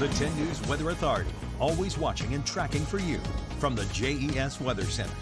The 10 News Weather Authority, always watching and tracking for you from the JES Weather Center.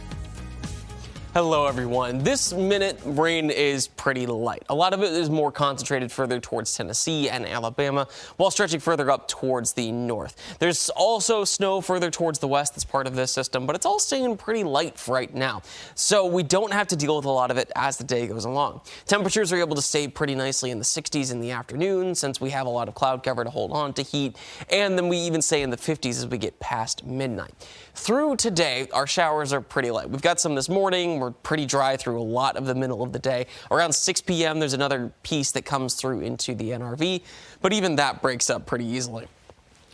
Hello, everyone. This minute, rain is pretty light. A lot of it is more concentrated further towards Tennessee and Alabama, while stretching further up towards the north. There's also snow further towards the west that's part of this system, but it's all staying pretty light for right now. So we don't have to deal with a lot of it as the day goes along. Temperatures are able to stay pretty nicely in the 60s in the afternoon, since we have a lot of cloud cover to hold on to heat, and then we even stay in the 50s as we get past midnight. Through today, our showers are pretty light. We've got some this morning. We're pretty dry through a lot of the middle of the day. Around 6 p.m., there's another piece that comes through into the NRV, but even that breaks up pretty easily.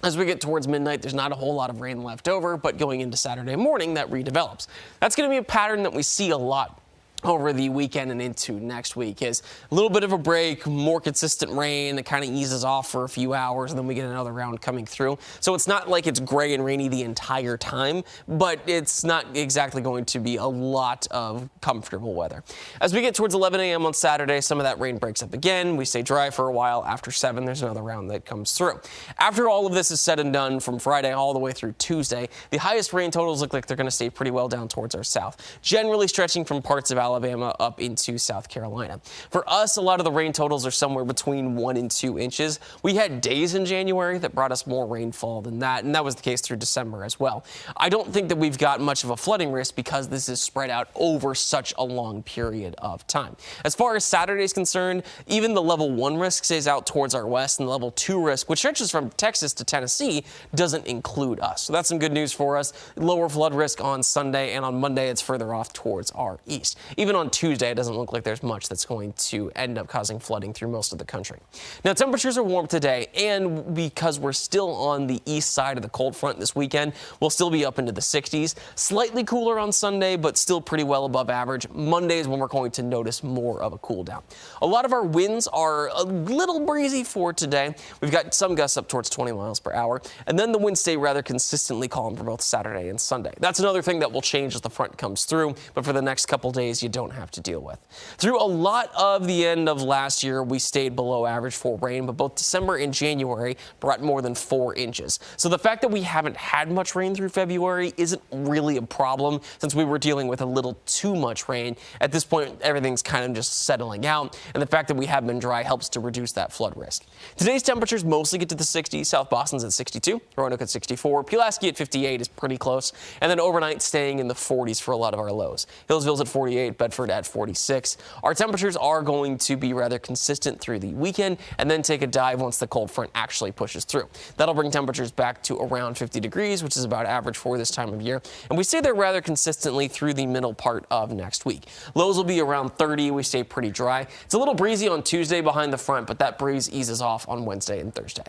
As we get towards midnight, there's not a whole lot of rain left over, but going into Saturday morning, that redevelops. That's going to be a pattern that we see a lot over the weekend and into next week. Is a little bit of a break, more consistent rain. It kind of eases off for a few hours, and then we get another round coming through. So it's not like it's gray and rainy the entire time, but it's not exactly going to be a lot of comfortable weather. As we get towards 11 a.m. on Saturday, some of that rain breaks up again. We stay dry for a while. After 7, there's another round that comes through. After all of this is said and done, from Friday all the way through Tuesday, the highest rain totals look like they're going to stay pretty well down towards our south, generally stretching from parts of Alabama up into South Carolina. For us, a lot of the rain totals are somewhere between 1 and 2 inches. We had days in January that brought us more rainfall than that, and that was the case through December as well. I don't think that we've got much of a flooding risk because this is spread out over such a long period of time. As far as Saturday is concerned, even the level 1 risk stays out towards our west, and the level 2 risk, which stretches from Texas to Tennessee, doesn't include us. So that's some good news for us. Lower flood risk on Sunday, and on Monday it's further off towards our east. Even on Tuesday, it doesn't look like there's much that's going to end up causing flooding through most of the country. Now, temperatures are warm today, and because we're still on the east side of the cold front this weekend, we'll still be up into the 60s. Slightly cooler on Sunday, but still pretty well above average. Monday is when we're going to notice more of a cool down. A lot of our winds are a little breezy for today. We've got some gusts up towards 20 miles per hour, and then the winds stay rather consistently calm for both Saturday and Sunday. That's another thing that will change as the front comes through, but for the next couple days, you don't have to deal with. Through a lot of the end of last year, we stayed below average for rain, but both December and January brought more than 4 inches. So the fact that we haven't had much rain through February isn't really a problem, since we were dealing with a little too much rain. At this point, everything's kind of just settling out, and the fact that we have been dry helps to reduce that flood risk. Today's temperatures mostly get to the 60s. South Boston's at 62, Roanoke at 64, Pulaski at 58 is pretty close, and then overnight staying in the 40s for a lot of our lows. Hillsville's at 48, Bedford at 46. Our temperatures are going to be rather consistent through the weekend and then take a dive once the cold front actually pushes through. That'll bring temperatures back to around 50 degrees, which is about average for this time of year. And we stay there rather consistently through the middle part of next week. Lows will be around 30. We stay pretty dry. It's a little breezy on Tuesday behind the front, but that breeze eases off on Wednesday and Thursday.